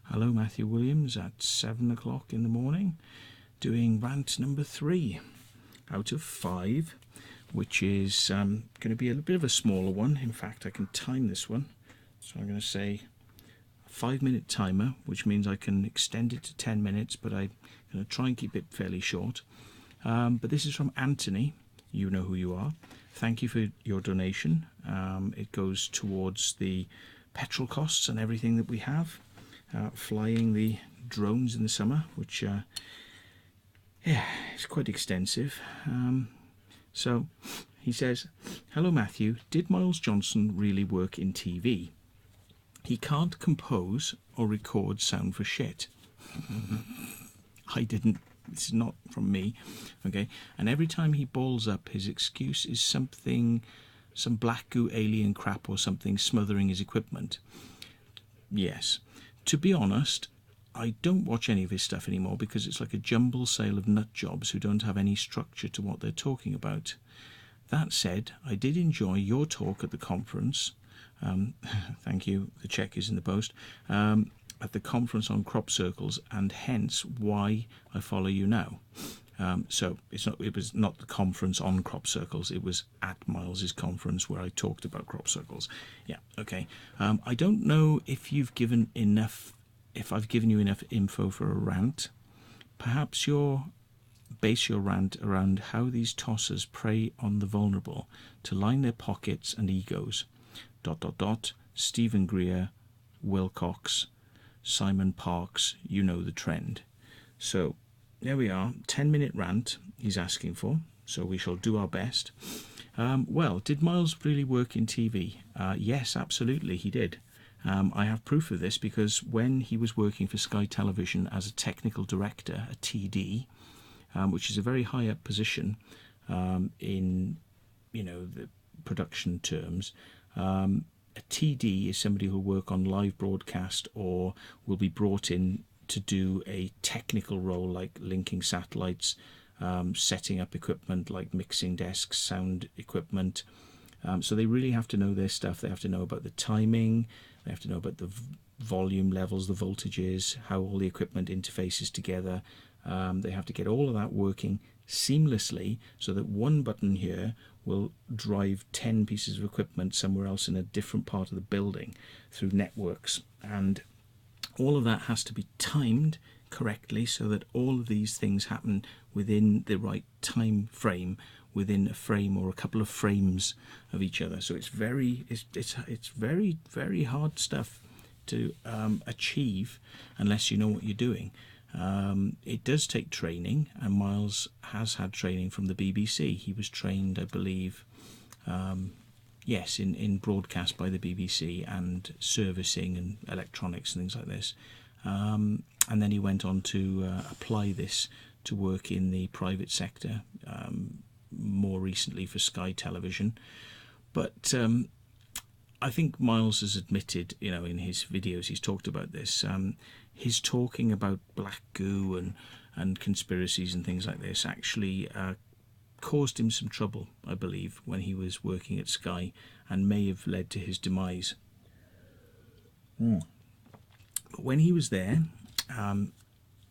Hello, Matthew Williams at 7 o'clock in the morning, doing rant number 3 out of 5, which is going to be a bit of a smaller one. In fact, I can time this one. So I'm going to say a 5-minute timer, which means I can extend it to 10 minutes, but I'm going to try and keep it fairly short. But this is from Anthony. You know who you are. Thank you for your donation. It goes towards the petrol costs and everything that we have. Flying the drones in the summer, which is quite extensive. So he says, hello Matthew, did Miles Johnson really work in TV? He can't compose or record sound for shit. I didn't, this is not from me, okay? And every time he balls up, his excuse is some black goo alien crap or something smothering his equipment. Yes. To be honest, I don't watch any of his stuff anymore because it's like a jumble sale of nut jobs who don't have any structure to what they're talking about. That said, I did enjoy your talk at the conference. Thank you, the check is in the post. At the conference on crop circles, and hence why I follow you now. So it was not the conference on crop circles, it was at Miles's conference where I talked about crop circles. Yeah, okay. I don't know if I've given you enough info for a rant. Perhaps base your rant around how these tossers prey on the vulnerable to line their pockets and egos. ... Stephen Greer, Wilcox, Simon Parks, you know the trend. So there we are, 10-minute rant he's asking for, so we shall do our best. Well, did Miles really work in TV? Yes, absolutely, he did. I have proof of this because when he was working for Sky Television as a technical director, a TD, which is a very high up position in the production terms, a TD is somebody who will work on live broadcast or will be brought in to do a technical role like linking satellites, setting up equipment like mixing desks, sound equipment. So they really have to know their stuff. They have to know about the timing, they have to know about the volume levels, the voltages, how all the equipment interfaces together. They have to get all of that working seamlessly so that one button here will drive 10 pieces of equipment somewhere else in a different part of the building through networks. And all of that has to be timed correctly so that all of these things happen within the right time frame, within a frame or a couple of frames of each other. So it's very hard stuff to achieve unless you know what you're doing. It does take training, and Miles has had training from the BBC. He was trained, I believe, in broadcast by the BBC and servicing and electronics and things like this. And then he went on to apply this to work in the private sector, more recently for Sky Television. But I think Miles has admitted, in his videos he's talked about this. His talking about black goo and conspiracies and things like this actually caused him some trouble, I believe, when he was working at Sky, and may have led to his demise. But when he was there,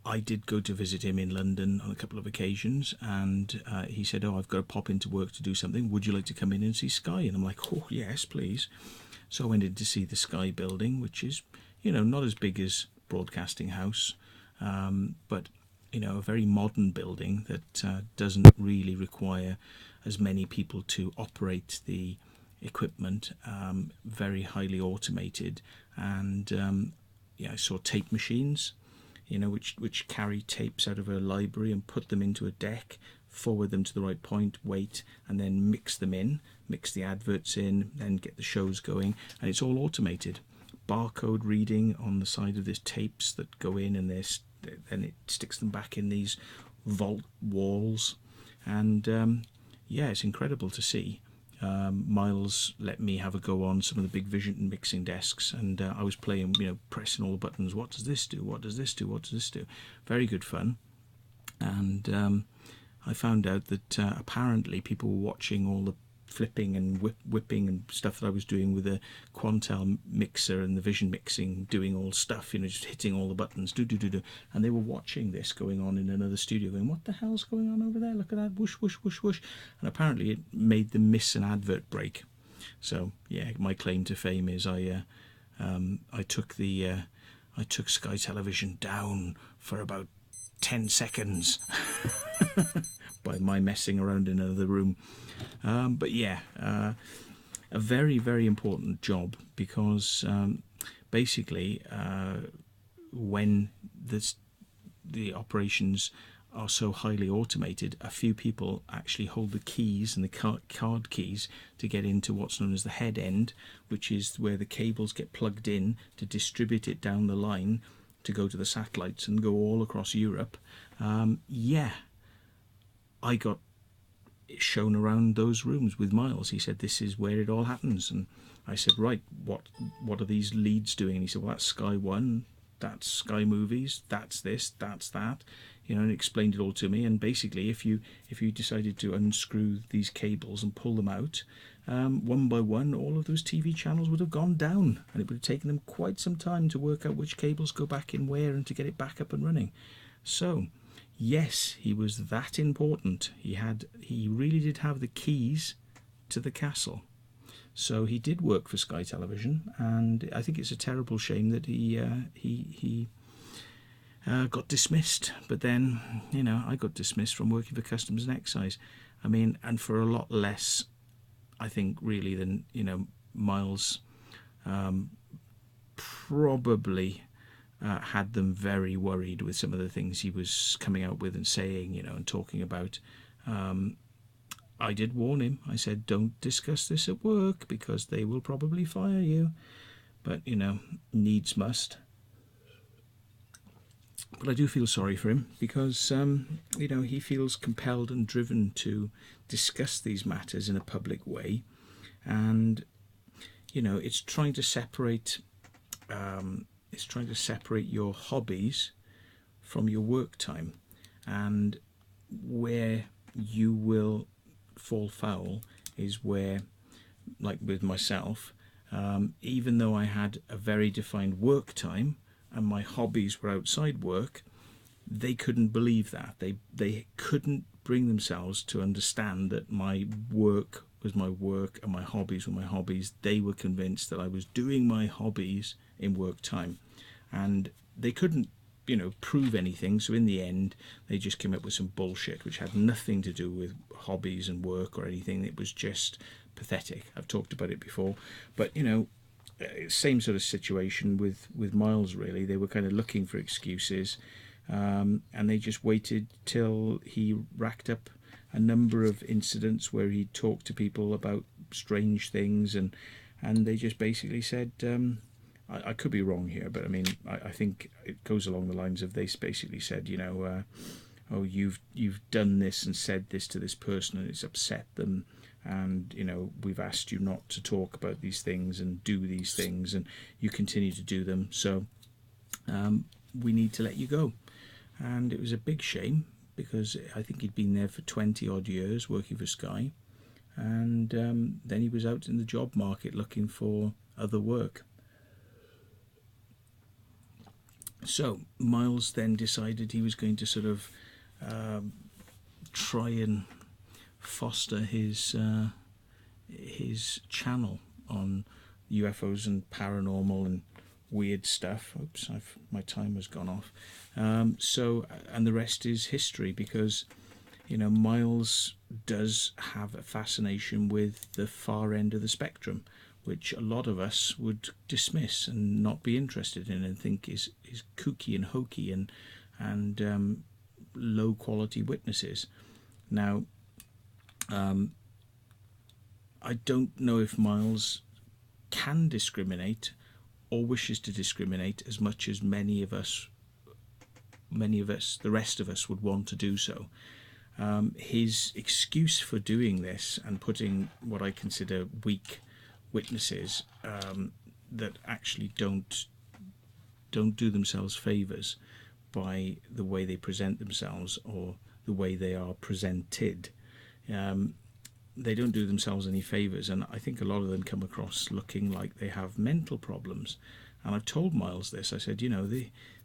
I did go to visit him in London on a couple of occasions, and he said, I've got to pop into work to do something. Would you like to come in and see Sky? And I'm like, oh, yes, please. So I went in to see the Sky building, which is, not as big as Broadcasting House, but, a very modern building that doesn't really require as many people to operate the equipment, very highly automated. And I saw tape machines, which carry tapes out of a library and put them into a deck, forward them to the right point, wait, and then mix the adverts in, then get the shows going, and it's all automated. Barcode reading on the side of these tapes that go in, and then it sticks them back in these vault walls, and it's incredible to see. Miles let me have a go on some of the big vision mixing desks, and I was playing, pressing all the buttons. What does this do? What does this do? What does this do? Very good fun. And I found out that apparently people were watching all the flipping and whipping and stuff that I was doing with the Quantel mixer and the Vision mixing, doing all stuff, just hitting all the buttons, do. And they were watching this going on in another studio, going, "What the hell's going on over there? Look at that, whoosh, whoosh, whoosh, whoosh." And apparently it made them miss an advert break. So yeah, my claim to fame is I took Sky Television down for about 10 seconds by my messing around in another room. But yeah, a very, very important job, because basically when the operations are so highly automated, a few people actually hold the keys and the card keys to get into what's known as the head end, which is where the cables get plugged in to distribute it down the line to go to the satellites and go all across Europe. Yeah, I got shown around those rooms with Miles. He said, "This is where it all happens." And I said, "Right, what are these leads doing?" And he said, "Well, that's Sky One, that's Sky Movies, that's this, that's that," and explained it all to me. And basically, if you decided to unscrew these cables and pull them out, one by one, all of those TV channels would have gone down, and it would have taken them quite some time to work out which cables go back in where and to get it back up and running. So yes, he was that important. He really did have the keys to the castle. So he did work for Sky Television, and I think it's a terrible shame that he got dismissed. But then, I got dismissed from working for Customs and Excise. I mean, and for a lot less, I think, really, than Miles probably had them very worried with some of the things he was coming out with and saying, and talking about. I did warn him. I said, "Don't discuss this at work because they will probably fire you." But, needs must. But I do feel sorry for him because, he feels compelled and driven to discuss these matters in a public way. And, it's trying to separate your hobbies from your work time. And where you will fall foul is where, like with myself, even though I had a very defined work time and my hobbies were outside work, they couldn't believe that. They couldn't bring themselves to understand that my work was my work and my hobbies were my hobbies. They were convinced that I was doing my hobbies in work time, and they couldn't prove anything. So in the end, they just came up with some bullshit which had nothing to do with hobbies and work or anything. It was just pathetic. I've talked about it before, but same sort of situation with Miles, really. They were kind of looking for excuses, and they just waited till he racked up a number of incidents where he talked to people about strange things, and they just basically said, I could be wrong here, but I mean, I think it goes along the lines of, they basically said, "Oh, you've done this and said this to this person, and it's upset them, and we've asked you not to talk about these things and do these things, and you continue to do them. So we need to let you go." And it was a big shame, because I think he'd been there for 20 odd years working for Sky, and then he was out in the job market looking for other work. So Miles then decided he was going to sort of try and foster his channel on UFOs and paranormal and weird stuff. Oops, my timer's gone off. So, and the rest is history, because Miles does have a fascination with the far end of the spectrum, which a lot of us would dismiss and not be interested in, and think is kooky and hokey and low quality witnesses. Now, I don't know if Miles can discriminate or wishes to discriminate as much as many of us, the rest of us, would want to do so. His excuse for doing this and putting what I consider weak witnesses that actually don't do themselves favours by the way they present themselves or the way they are presented, they don't do themselves any favours, and I think a lot of them come across looking like they have mental problems. And I've told Miles this. I said,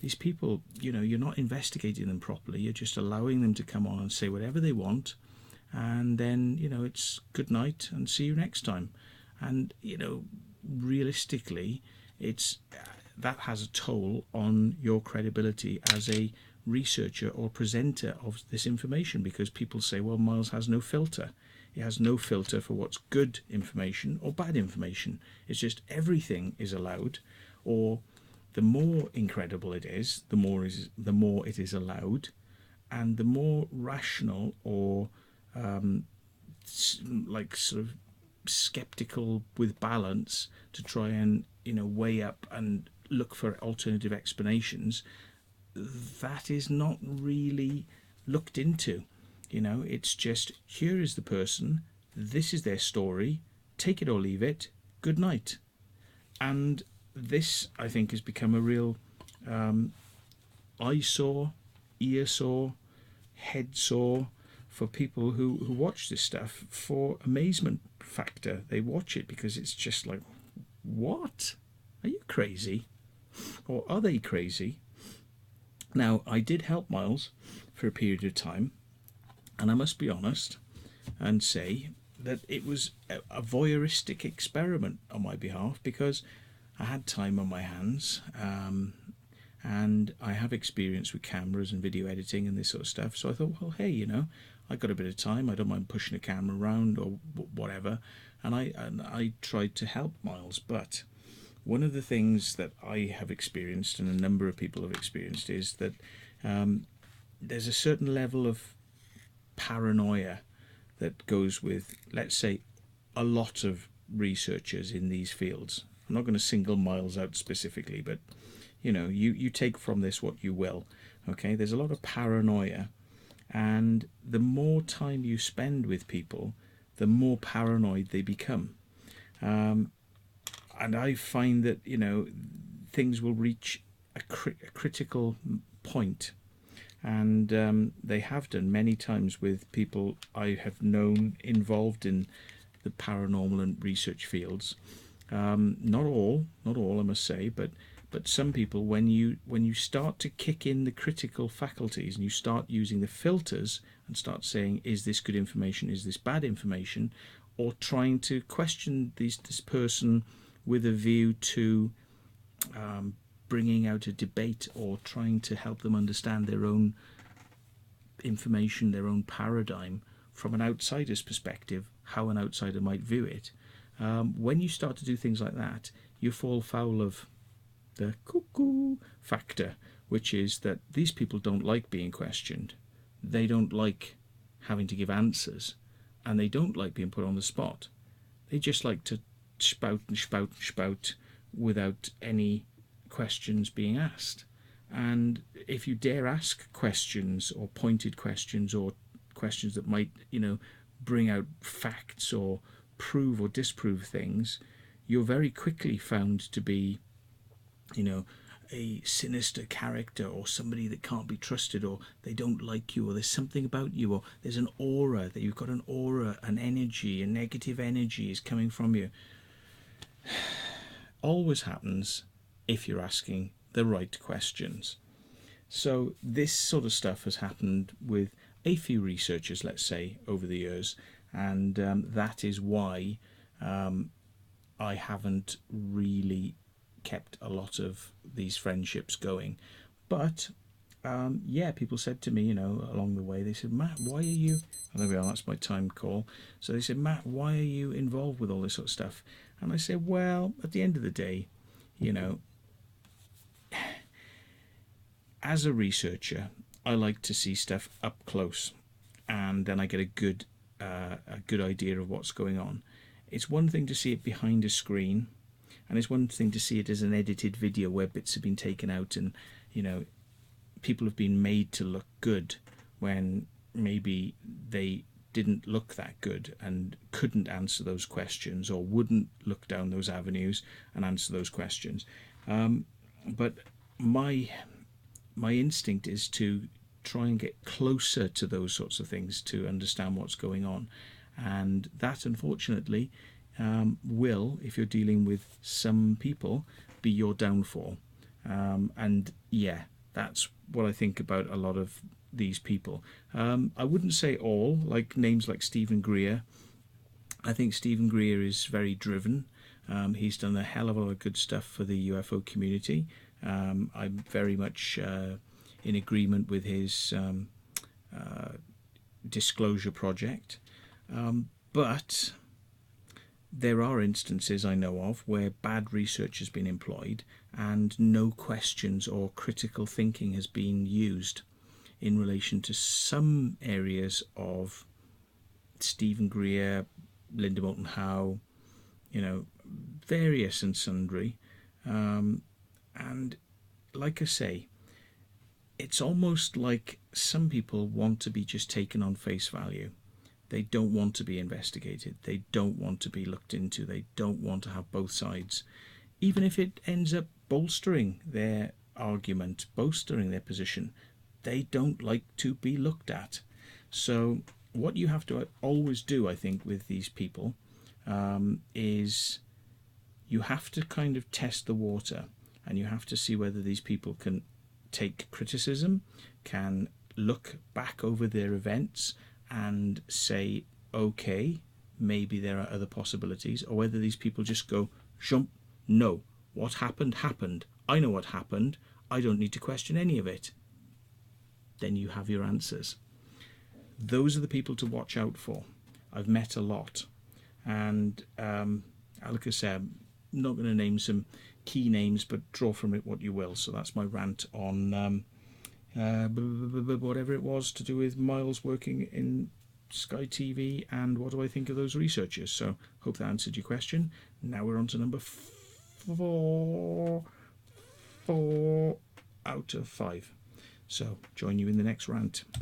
these people, you're not investigating them properly. You're just allowing them to come on and say whatever they want, and then it's good night and see you next time. And realistically, it's that has a toll on your credibility as a researcher or presenter of this information, because people say, well, Miles has no filter. He has no filter for what's good information or bad information. It's just everything is allowed, or the more incredible it is, the more it is allowed, and the more rational or like sort of skeptical with balance to try and weigh up and look for alternative explanations, that is not really looked into. It's just, here is the person, this is their story, take it or leave it, good night. And this, I think, has become a real eyesore, ear sore, head sore for people who watch this stuff, for amazement factor. They watch it because it's just like, what? Are you crazy? Or are they crazy? Now, I did help Miles for a period of time, and I must be honest and say that it was a voyeuristic experiment on my behalf, because I had time on my hands, and I have experience with cameras and video editing and this sort of stuff. So I thought, well, hey, I got a bit of time. I don't mind pushing a camera around or whatever. And I tried to help Miles. But one of the things that I have experienced, and a number of people have experienced, is that there's a certain level of paranoia that goes with, let's say, a lot of researchers in these fields. I'm not going to single Miles out specifically, but you take from this what you will. Okay, there's a lot of paranoia, and the more time you spend with people, the more paranoid they become. And I find that things will reach a critical point, and they have done many times with people I have known involved in the paranormal and research fields. Not all, I must say, but some people, when you start to kick in the critical faculties and you start using the filters and start saying, is this good information, is this bad information, or trying to question this person with a view to bringing out a debate, or trying to help them understand their own information, their own paradigm from an outsider's perspective, how an outsider might view it. When you start to do things like that, you fall foul of the cuckoo factor, which is that these people don't like being questioned. They don't like having to give answers, and they don't like being put on the spot. They just like to spout and spout and spout without any questions being asked. And if you dare ask questions, or pointed questions, or questions that might bring out facts or prove or disprove things, you're very quickly found to be a sinister character, or somebody that can't be trusted, or they don't like you, or there's something about you, or there's an aura, that you've got an aura, an energy, a negative energy is coming from you. Always happens if you're asking the right questions. So this sort of stuff has happened with a few researchers, let's say, over the years, and that is why I haven't really kept a lot of these friendships going. But people said to me, along the way, they said, Matt, why are you, oh, there we are, that's my time call. So they said, Matt, why are you involved with all this sort of stuff? And I said, well, at the end of the day, as a researcher, I like to see stuff up close, and then I get a good idea of what's going on. It's one thing to see it behind a screen, and it's one thing to see it as an edited video where bits have been taken out, and people have been made to look good when maybe they didn't look that good and couldn't answer those questions, or wouldn't look down those avenues and answer those questions. But my instinct is to try and get closer to those sorts of things to understand what's going on. And that, unfortunately, will, if you're dealing with some people, be your downfall. And yeah, that's what I think about a lot of these people. I wouldn't say all, like names like Stephen Greer. I think Stephen Greer is very driven. He's done a hell of a lot of good stuff for the UFO community. I'm very much in agreement with his disclosure project. But there are instances I know of where bad research has been employed and no questions or critical thinking has been used in relation to some areas of Stephen Greer, Linda Moulton Howe, various and sundry. And like I say, it's almost like some people want to be just taken on face value. They don't want to be investigated. They don't want to be looked into. They don't want to have both sides. Even if it ends up bolstering their argument, bolstering their position, they don't like to be looked at. So what you have to always do, I think, with these people is you have to kind of test the water, and you have to see whether these people can take criticism, can look back over their events and say, okay, maybe there are other possibilities, or whether these people just go, jump, no, what happened, happened. I know what happened. I don't need to question any of it. Then you have your answers. Those are the people to watch out for. I've met a lot. And like I said, I'm not going to name some key names, but draw from it what you will. So that's my rant on whatever it was to do with Miles working in Sky TV and what do I think of those researchers. So hope that answered your question. Now we're on to number 4 out of 5. So join you in the next rant.